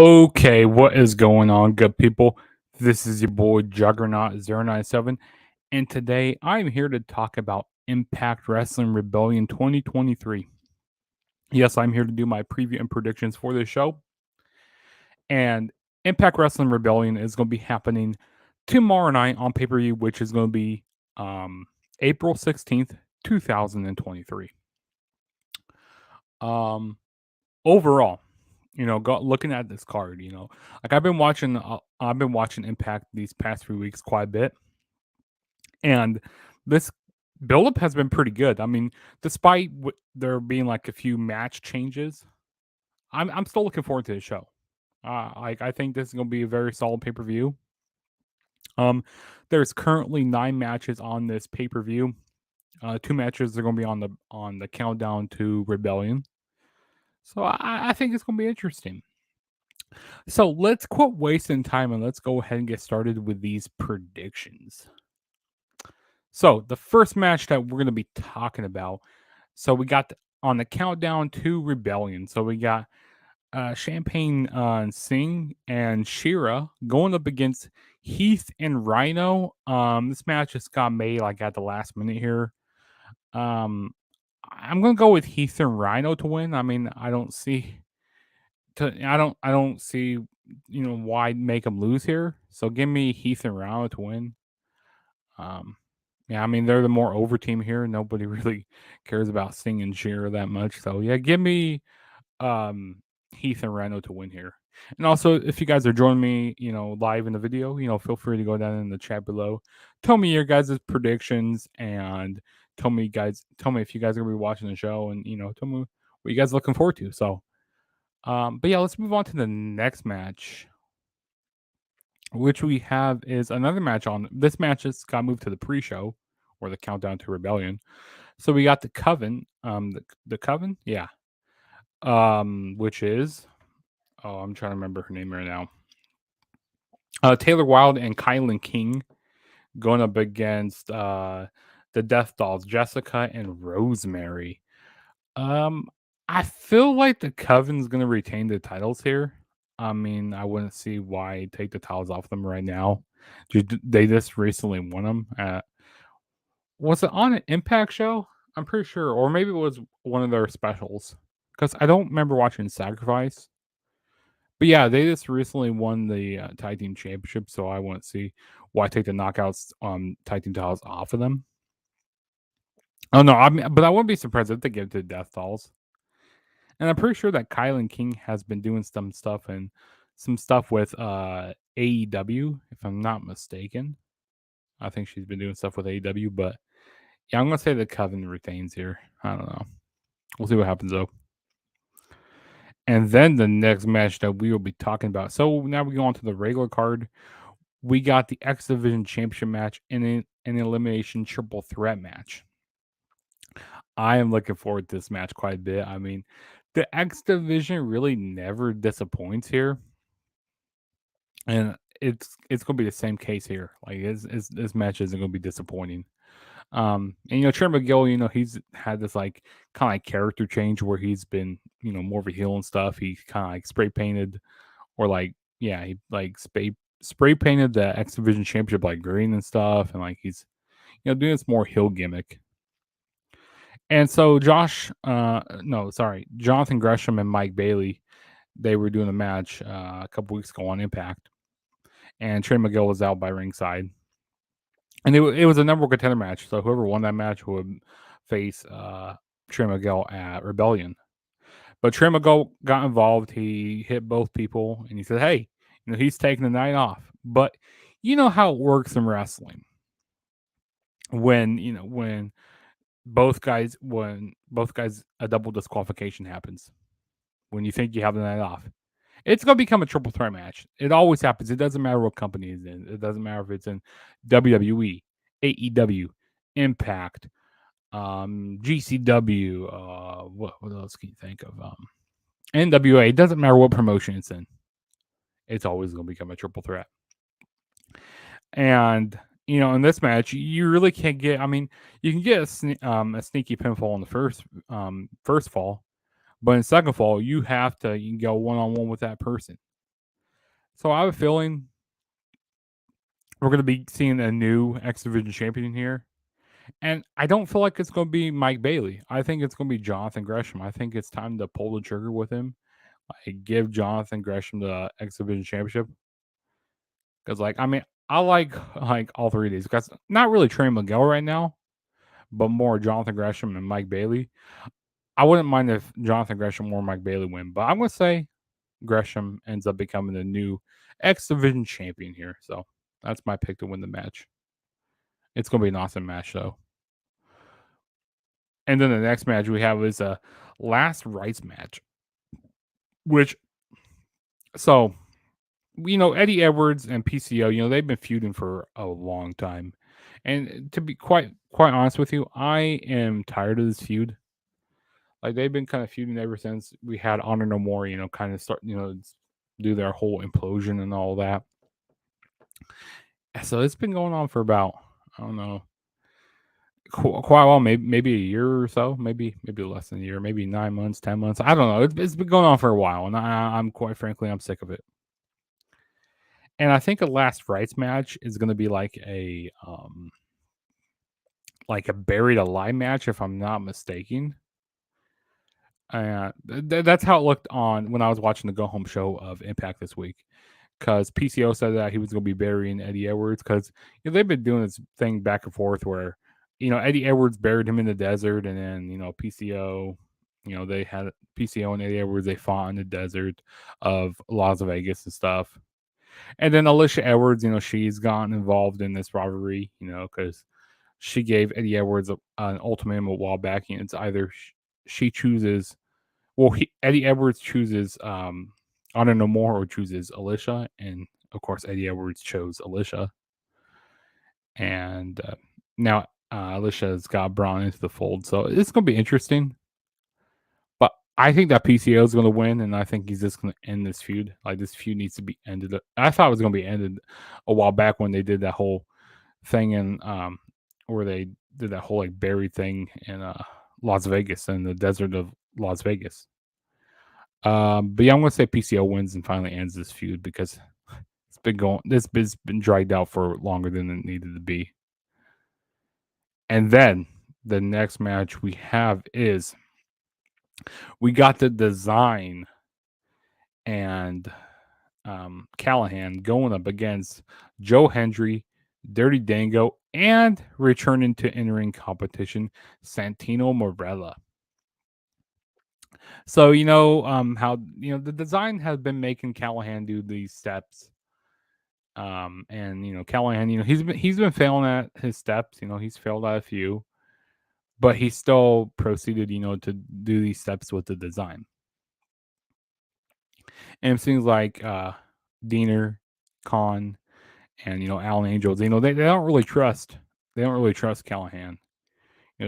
Okay, what is going on, good people? This is your boy Juggernaut097, and today I'm here to talk about Impact Wrestling Rebellion 2023. Yes, I'm here to do my preview and predictions for this show. And Impact Wrestling Rebellion is going to be happening tomorrow night on pay per view, which is going to be April 16th, 2023. Overall, looking at this card, like I've been watching Impact these past 3 weeks quite a bit, and this buildup has been pretty good. I mean, despite there being like a few match changes, I'm still looking forward to the show. I think this is gonna be a very solid pay per view. There's currently 9 matches on this pay per view. 2 matches are gonna be on the countdown to Rebellion. So I think it's gonna be interesting. So let's quit wasting time and let's go ahead and get started with these predictions. So the first match that we're going to be talking about. So we got on the countdown to Rebellion. So we got Champagne Singh and Shira going up against Heath and Rhino. This match just got made like at the last minute here. I'm gonna go with Heath and Rhino to win. I mean, I don't see why make them lose here. So give me Heath and Rhino to win. Yeah, I mean they're the more over team here. Nobody really cares about Sting and Shearer that much. So yeah, give me Heath and Rhino to win here. And also, if you guys are joining me, live in the video, feel free to go down in the chat below. Tell me your guys' predictions and tell me if you guys are gonna be watching the show and tell me what you guys are looking forward to. So but yeah, let's move on to the next match, which we have is another match on. This match just got moved to the pre-show or the countdown to Rebellion. So we got the Coven, the Coven, yeah, which is I'm trying to remember her name right now. Taylor Wilde and Kylan King going up against the Death Dolls, Jessica and Rosemary. I feel like the Coven's gonna retain the titles here. I mean, I wouldn't see why take the titles off them right now. They just recently won them. Was it on an Impact show? I'm pretty sure, or maybe it was one of their specials. Because I don't remember watching Sacrifice. But yeah, they just recently won the tag team championship, so I wouldn't see why take the knockouts tag team titles off of them. Oh no, but I wouldn't be surprised if they give it to Death Dolls. And I'm pretty sure that Kylan King has been doing some stuff with AEW, if I'm not mistaken. I think she's been doing stuff with AEW, but yeah, I'm gonna say the Coven retains here. I don't know. We'll see what happens though. And then the next match that we will be talking about. So now we go on to the regular card. We got the X Division Championship match and an elimination triple threat match. I am looking forward to this match quite a bit. I mean, the X Division really never disappoints here, and it's gonna be the same case here. Like this match isn't gonna be disappointing. And Trey McGill, he's had this like kind of like character change where he's been more of a heel and stuff. He kind of like spray painted, or like he like spray painted the X Division Championship like green and stuff, and like he's doing this more heel gimmick. And so Jonathan Gresham and Mike Bailey, they were doing a match a couple weeks ago on Impact, and Trey McGill was out by ringside, and it was a number one contender match. So whoever won that match would face Trey McGill at Rebellion. But Trey McGill got involved. He hit both people, and he said, "Hey, he's taking the night off." But you know how it works in wrestling. When both guys a double disqualification happens, when you think you have the night off, it's going to become a triple threat match. It always happens. It doesn't matter what company it's in. It doesn't matter if it's in WWE, AEW, Impact, GCW, what else can you think of? NWA. It doesn't matter what promotion it's in. It's always going to become a triple threat. And in this match, you really can't get. I mean, you can get a sneaky pinfall in the first fall, but in second fall, you have to go one-on-one with that person. So I have a feeling we're going to be seeing a new X Division champion here. And I don't feel like it's going to be Mike Bailey. I think it's going to be Jonathan Gresham. I think it's time to pull the trigger with him. Like, give Jonathan Gresham the X Division championship. Because, like, I mean, I like all three of these guys. Not really Trey Miguel right now, but more Jonathan Gresham and Mike Bailey. I wouldn't mind if Jonathan Gresham or Mike Bailey win, but I'm going to say Gresham ends up becoming the new X Division champion here. So that's my pick to win the match. It's going to be an awesome match, though. And then the next match we have is a last rites match, which, so, Eddie Edwards and PCO, they've been feuding for a long time. And to be quite honest with you, I am tired of this feud. Like, they've been kind of feuding ever since we had Honor No More, kind of start, do their whole implosion and all that. So it's been going on for about, I don't know, quite a while, maybe a year or so, maybe less than a year, maybe 9 months, 10 months. I don't know. It's been going on for a while, and I'm quite frankly, I'm sick of it. And I think a last rites match is going to be like a buried alive match, if I'm not mistaken. That's how it looked on when I was watching the Go Home show of Impact this week. Because PCO said that he was going to be burying Eddie Edwards because they've been doing this thing back and forth where Eddie Edwards buried him in the desert, and then PCO, they had PCO and Eddie Edwards, they fought in the desert of Las Vegas and stuff. And then Alicia Edwards, she's gotten involved in this rivalry, because she gave Eddie Edwards an ultimatum a while back. And it's either she chooses, Eddie Edwards chooses Honor No More or chooses Alicia. And of course, Eddie Edwards chose Alicia. And now Alicia has got Braun into the fold. So it's going to be interesting. But I think that PCO is going to win, and I think he's just going to end this feud. Like, this feud needs to be ended. I thought it was going to be ended a while back when they did that whole thing in where they did that whole like buried thing in Las Vegas, in the desert of Las Vegas. But yeah, I'm going to say PCO wins and finally ends this feud because it's been going. This has been dragged out for longer than it needed to be. And then the next match we have is we got the Design and Callahan going up against Joe Hendry, Dirty Dango, and returning to in-ring competition, Santino Marella. So how the Design has been making Callahan do these steps, and Callahan, he's been failing at his steps. He's failed at a few, but he still proceeded, to do these steps with the Design. And it seems like Diener, Khan, and Alan Angels, they don't really trust Callahan.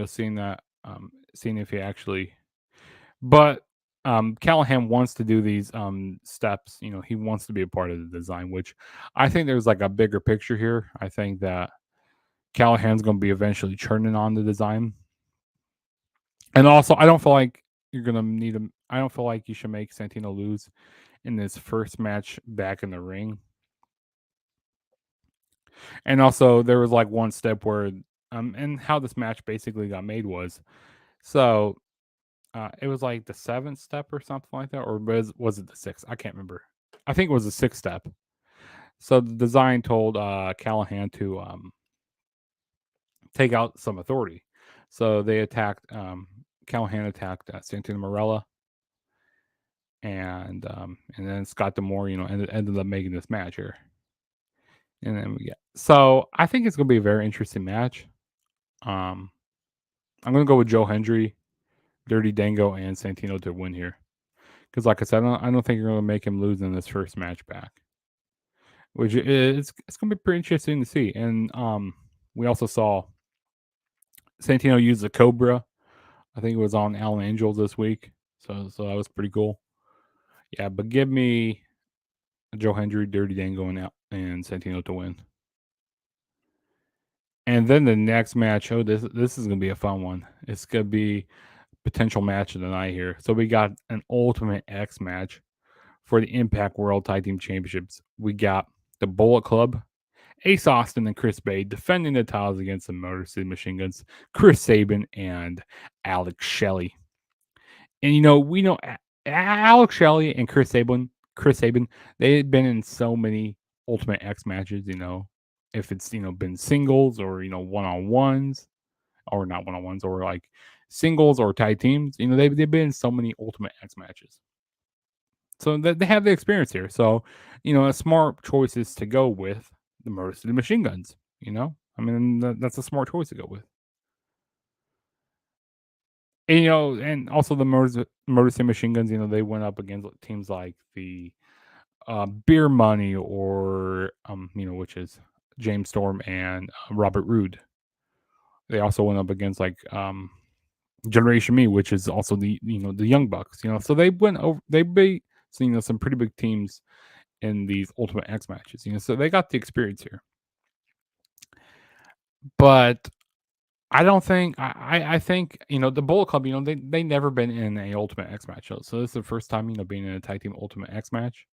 Seeing that, seeing if he actually, but Callahan wants to do these steps. He wants to be a part of the Design, which I think there's like a bigger picture here. I think that Callahan's going to be eventually churning on the Design, and also I don't feel like you're going to need him. I don't feel like you should make Santino lose in his first match back in the ring. And also there was like one step where and how this match basically got made was, so it was like the 7th step or something like that, or was it the 6th? I can't remember. I think it was the 6th step. So the Design told Callahan to take out some authority. So they attacked Callahan attacked Santino Marella, and then Scott D'Amore, ended up making this match here. And then we get, so I think it's gonna be a very interesting match. I'm gonna go with Joe Hendry, Dirty Dango, and Santino to win here. Because, like I said, I don't think you're gonna make him lose in this first match back. Which is it's gonna be pretty interesting to see. And we also saw Santino use the Cobra. I think it was on Alan Angels this week. So that was pretty cool. Yeah, but give me Joe Hendry, Dirty Dango, and Santino to win. And then the next match, this is gonna be a fun one. It's gonna be potential match of the night here. So we got an Ultimate X match for the Impact World Tag Team Championships, we got the Bullet Club, Ace Austin and Chris Bay defending the titles against the Motor City Machine Guns, Chris Sabin and Alex Shelley. And we know Alex Shelley and Chris Sabin, they've been in so many Ultimate X matches. If it's been singles or one on ones, or not one on ones, or like singles or tag teams. They've been in so many Ultimate X matches, so they have the experience here. So a smart choice is to go with the Motor City Machine Guns. I mean that's a smart choice to go with. And also the Motor City Machine Guns, they went up against teams like the Beer Money, or which is James Storm and Robert Roode. They also went up against like Generation Me, which is also the Young Bucks. So they went over. They beat some pretty big teams in these Ultimate X matches. So they got the experience here. But I don't think I think the Bullet Club. They never been in a Ultimate X match. So this is the first time being in a tag team Ultimate X match.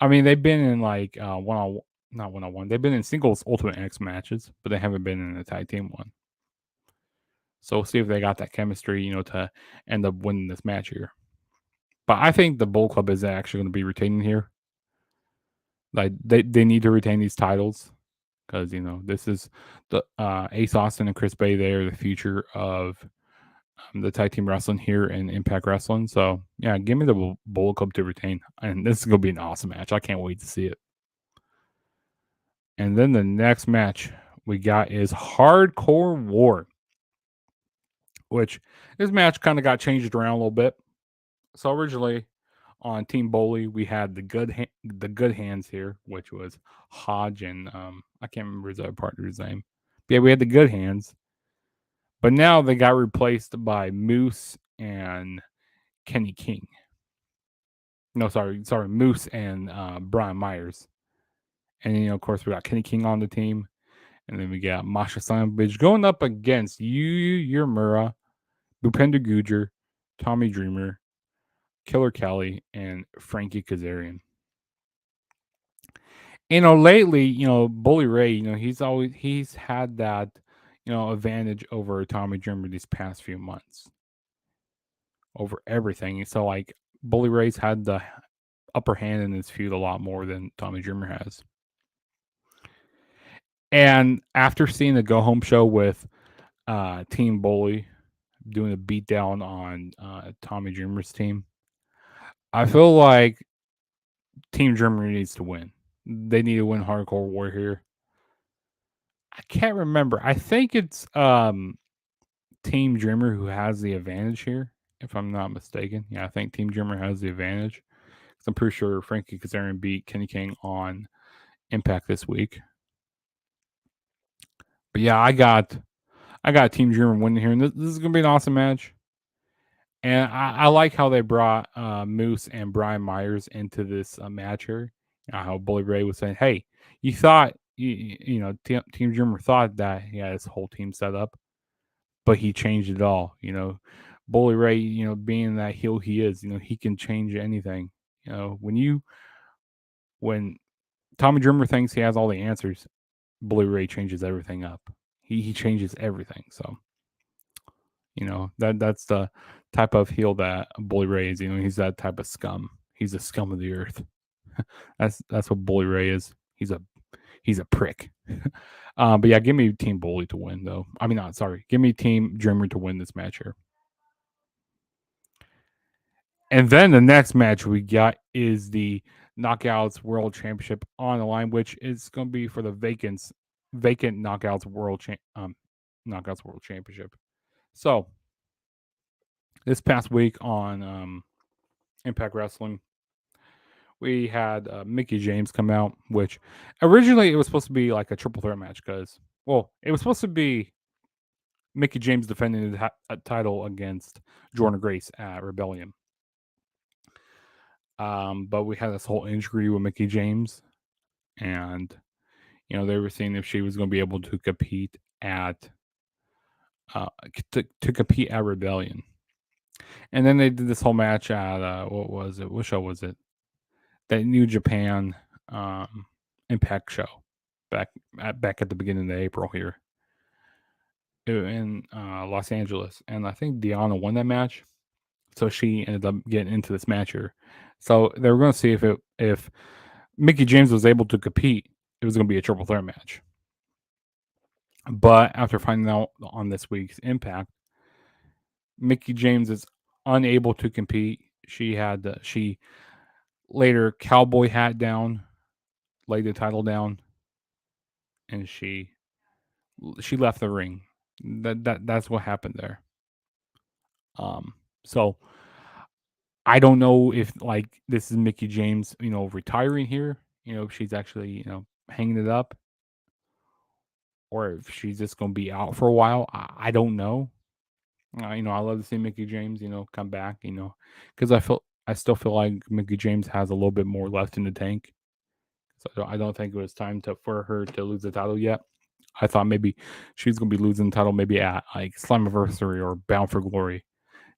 I mean they've been in like one on not one on one. They've been in singles Ultimate X matches, but they haven't been in a tag team one. So we'll see if they got that chemistry, to end up winning this match here. But I think the Bullet Club is actually going to be retaining here. Like they need to retain these titles because this is the Ace Austin and Chris Bay. They are the future of the tag team wrestling here in Impact Wrestling. So yeah, give me the Bullet Club to retain, and this is going to be an awesome match. I can't wait to see it. And then the next match we got is Hardcore War, which this match kind of got changed around a little bit. So originally on Team Bully, we had the good hands here, which was Hodge and I can't remember his other partner's name. But yeah, we had the good hands, but now they got replaced by Moose and Kenny King. No, sorry, Moose and Brian Myers. And of course, we got Kenny King on the team, and then we got Masha Sambridge going up against Yu Yamura, Bhupender Gujar, Tommy Dreamer, Killer Kelly, and Frankie Kazarian. Lately, Bully Ray, he's had that, advantage over Tommy Dreamer these past few months over everything. So like Bully Ray's had the upper hand in this feud a lot more than Tommy Dreamer has. And after seeing the go home show with Team Bully doing a beatdown on Tommy Dreamer's team, I feel like Team Dreamer needs to win. They need to win Hardcore War here. I can't remember. I think it's Team Dreamer who has the advantage here, if I'm not mistaken. Yeah, I think Team Dreamer has the advantage. I'm pretty sure Frankie Kazarian beat Kenny King on Impact this week. But yeah, I got Team Dreamer winning here, and this is gonna be an awesome match. And I like how they brought Moose and Brian Myers into this match here. How Bully Ray was saying, "Hey, you thought Team Dreamer thought that he had his whole team set up, but he changed it all. Bully Ray, being that heel he is, he can change anything. When Tommy Dreamer thinks he has all the answers, Bully Ray changes everything up. He changes everything. So, that's the type of heel that Bully Ray is. He's that type of scum. He's the scum of the earth. that's what Bully Ray is. He's a prick. But yeah, give me Team Bully to win, though. I mean, not sorry. Give me Team Dreamer to win this match here. And then the next match we got is the Knockouts World Championship on the line, which is going to be for the vacant Knockouts World Championship. So this past week on Impact Wrestling, we had Mickie James come out, which originally it was supposed to be like a triple threat match because, it was supposed to be Mickie James defending the title against Jordynne Grace at Rebellion. But we had this whole injury with Mickie James, and they were seeing if she was going to be able to compete at Rebellion. And then they did this whole match at what was it? What show was it? That New Japan Impact show back at the beginning of April here in Los Angeles, and I think Deanna won that match, so she ended up getting into this match here. So they were going to see if Mickey James was able to compete, it was going to be a triple threat match. But after finding out on this week's Impact, Mickey James is unable to compete. She laid her cowboy hat down, laid the title down, and she left the ring. That's what happened there. So I don't know if like this is Mickey James, retiring here. If she's actually hanging it up, or if she's just gonna be out for a while. I don't know. I love to see Mickey James, come back. Because I still feel like Mickey James has a little bit more left in the tank. So I don't think it was time for her to lose the title yet. I thought maybe she's gonna be losing the title maybe at like Slammiversary or Bound for Glory.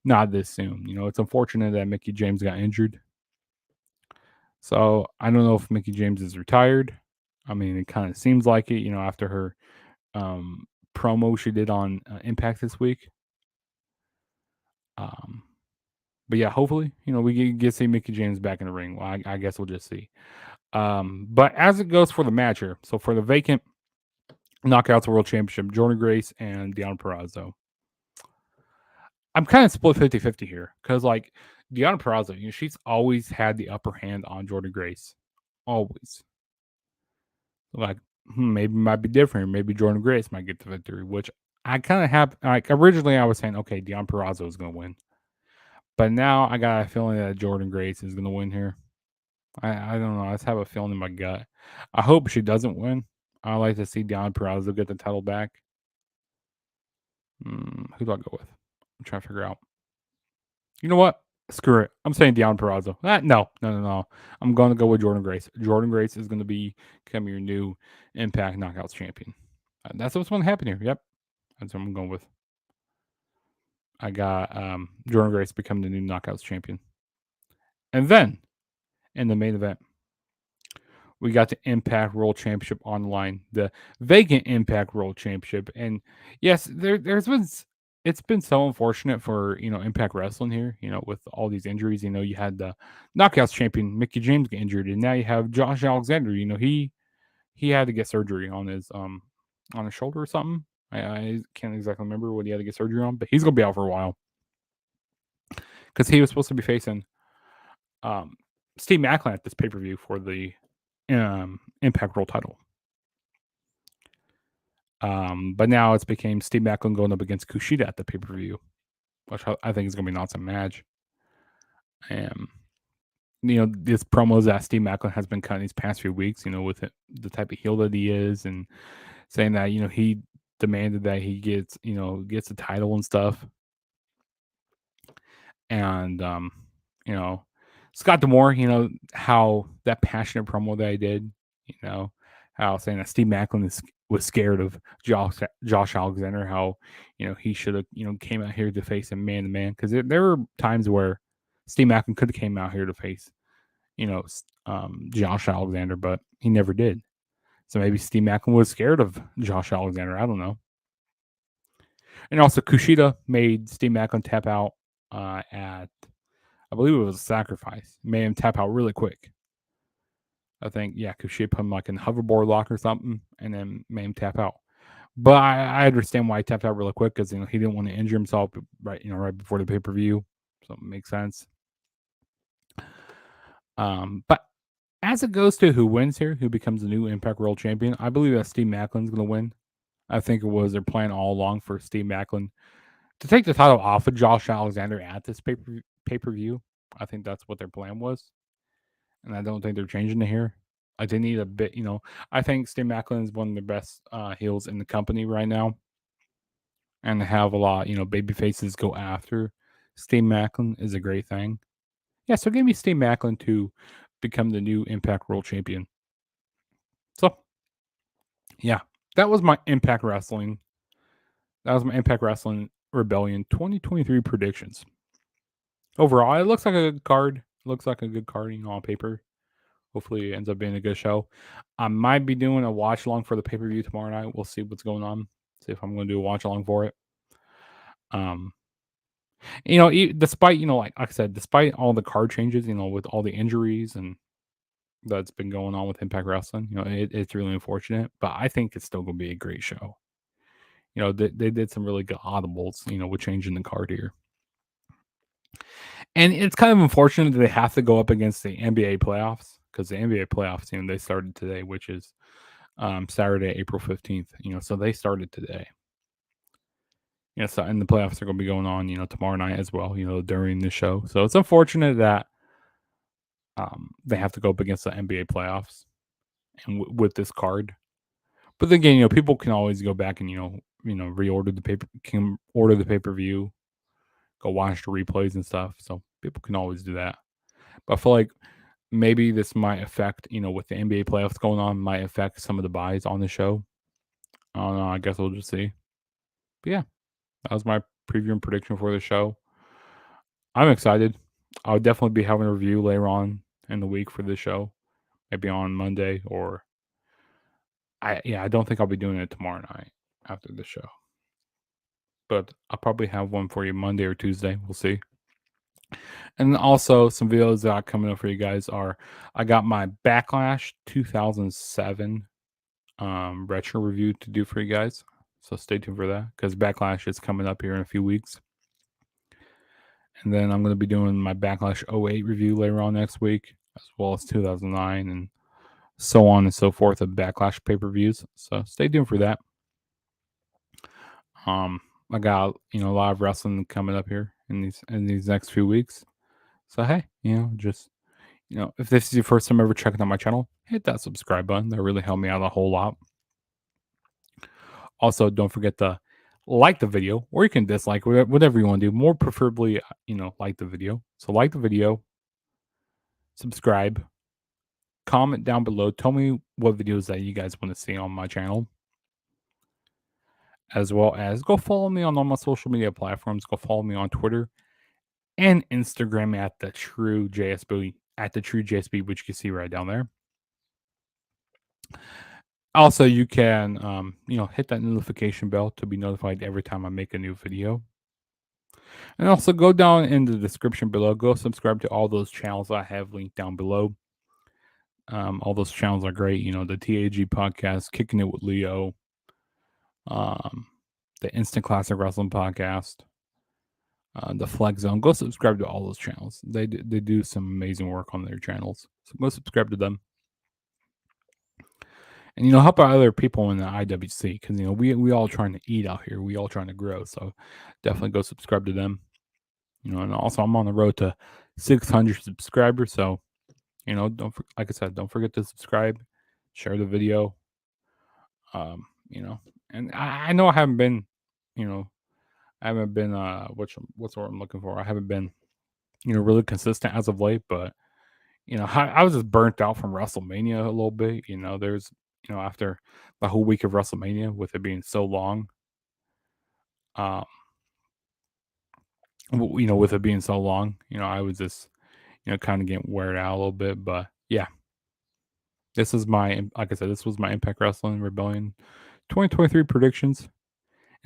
Not this soon. It's unfortunate that Mickey James got injured. So I don't know if Mickey James is retired. I mean, it kind of seems like it, after her promo she did on Impact this week. Um, but yeah, hopefully, we get to see Mickey James back in the ring. Well, I guess we'll just see. But as it goes for the match here, so for the vacant Knockouts World Championship, Jordan Grace and Deonna Purrazzo. I'm kind of split 50-50 here because, like, Deonna Purrazzo, she's always had the upper hand on Jordan Grace. Always. Like, maybe it might be different. Maybe Jordan Grace might get the victory, which I kind of have. Like, originally, I was saying, okay, Deonna Purrazzo is going to win. But now I got a feeling that Jordan Grace is going to win here. I don't know. I just have a feeling in my gut. I hope she doesn't win. I like to see Deonna Purrazzo get the title back. Who do I go with? I'm trying to figure out. You know what? Screw it. I'm saying Deonna Purrazzo. No. I'm going to go with Jordan Grace. Jordan Grace is going to become your new Impact Knockouts champion. That's what's going to happen here. Yep. That's what I'm going with. I got Jordan Grace become the new Knockouts champion. And then, in the main event, we got the Impact World Championship on the line, the vacant Impact World Championship. And yes, it's been so unfortunate for Impact Wrestling here. With all these injuries, you had the Knockouts champion Mickey James get injured, and now you have Josh Alexander. He had to get surgery on his shoulder or something. I can't exactly remember what he had to get surgery on, but he's gonna be out for a while because he was supposed to be facing Steve Maclin at this pay per view for the Impact World title. But now it's became Steve Maclin going up against Kushida at the pay per view, which I think is going to be an awesome match. This promos that Steve Maclin has been cutting these past few weeks, with the type of heel that he is, and saying that he demanded that he gets the title and stuff. And Scott D'Amore, how that passionate promo that I did, how saying that Steve Maclin was scared of Josh Alexander, how he should have came out here to face him man to man, because there were times where Steve Maclin could have came out here to face Josh Alexander, but he never did. So maybe Steve Maclin was scared of Josh Alexander. I don't know. And also Kushida made Steve Maclin tap out at, I believe it was a sacrifice. Made him tap out really quick. I think, yeah, Kushida put him like in hoverboard lock or something, and then made him tap out. But I understand why he tapped out really quick, because he didn't want to injure himself right before the pay per view. So it makes sense. But as it goes to who wins here, who becomes the new Impact World Champion, I believe that Steve Maclin's going to win. I think it was their plan all along for Steve Maclin to take the title off of Josh Alexander at this pay per view. I think that's what their plan was, and I don't think they're changing it here. They need a bit, I think Steve Maclin is one of the best heels in the company right now, and to have a lot, baby faces go after Steve Maclin is a great thing. Yeah, so give me Steve Maclin to become the new Impact World Champion. So, yeah, that was my Impact Wrestling. That was my Impact Wrestling Rebellion 2023 predictions. overall, it looks like a good card. It looks like a good card, on paper. Hopefully, it ends up being a good show. I might be doing a watch along for the pay per view tomorrow night. We'll see what's going on. See if I'm going to do a watch along for it. Um, despite like I said, despite all the card changes, with all the injuries and that's been going on with Impact Wrestling, it's really unfortunate. But I think it's still going to be a great show. They did some really good audibles, with changing the card here. And it's kind of unfortunate that they have to go up against the NBA playoffs because the NBA playoffs, they started today, which is Saturday, April 15th. So they started today. So and the playoffs are going to be going on, tomorrow night as well, during the show. So it's unfortunate that they have to go up against the NBA playoffs and with this card. But then again, people can always go back and reorder the paper, can order the pay per view, go watch the replays and stuff. So people can always do that. But I feel like maybe this might affect, with the NBA playoffs going on, might affect some of the buys on the show. I don't know. I guess we'll just see. But yeah, that was my preview and prediction for the show. I'm excited. I'll definitely be having a review later on in the week for this show, maybe on Monday or I don't think I'll be doing it tomorrow night after the show. But I'll probably have one for you Monday or Tuesday. We'll see. And also some videos that are coming up for you guys are I got my Backlash 2007 retro review to do for you guys. So stay tuned for that because Backlash is coming up here in a few weeks. And then I'm going to be doing my Backlash 08 review later on next week, as well as 2009 and so on and so forth of Backlash pay-per-views. So stay tuned for that. I got a lot of wrestling coming up here in these next few weeks. So hey, just if this is your first time ever checking out my channel, hit that subscribe button. That really helped me out a whole lot. Also, don't forget to like the video, or you can dislike whatever you want to do. More preferably, like the video. So like the video, subscribe, comment down below. Tell me what videos that you guys want to see on my channel. As well as go follow me on all my social media platforms. Go follow me on Twitter and Instagram at the True JSB, which you can see right down there. Also, you can hit that notification bell to be notified every time I make a new video. And also go down in the description below. Go subscribe to all those channels I have linked down below. All those channels are great. The T.A.G podcast, Kickin It with Leo, the Instant Classic Wrestling podcast, the Flex Zone. Go subscribe to all those channels. They do some amazing work on their channels. So go subscribe to them. And help out other people in the IWC because we all trying to eat out here. We all trying to grow. So definitely go subscribe to them. And also I'm on the road to 600 subscribers. So like I said, don't forget to subscribe, share the video. And I know I haven't been, what's the word I'm looking for? I haven't been, really consistent as of late, but I was just burnt out from WrestleMania a little bit. There's, after the whole week of WrestleMania with it being so long, with it being so long, I was just, kind of getting weared out a little bit, but yeah. This is like I said, this was my Impact Wrestling Rebellion 2023 predictions.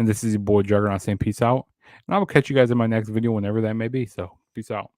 And this is your boy Juggernaut saying peace out. And I will catch you guys in my next video whenever that may be. So peace out.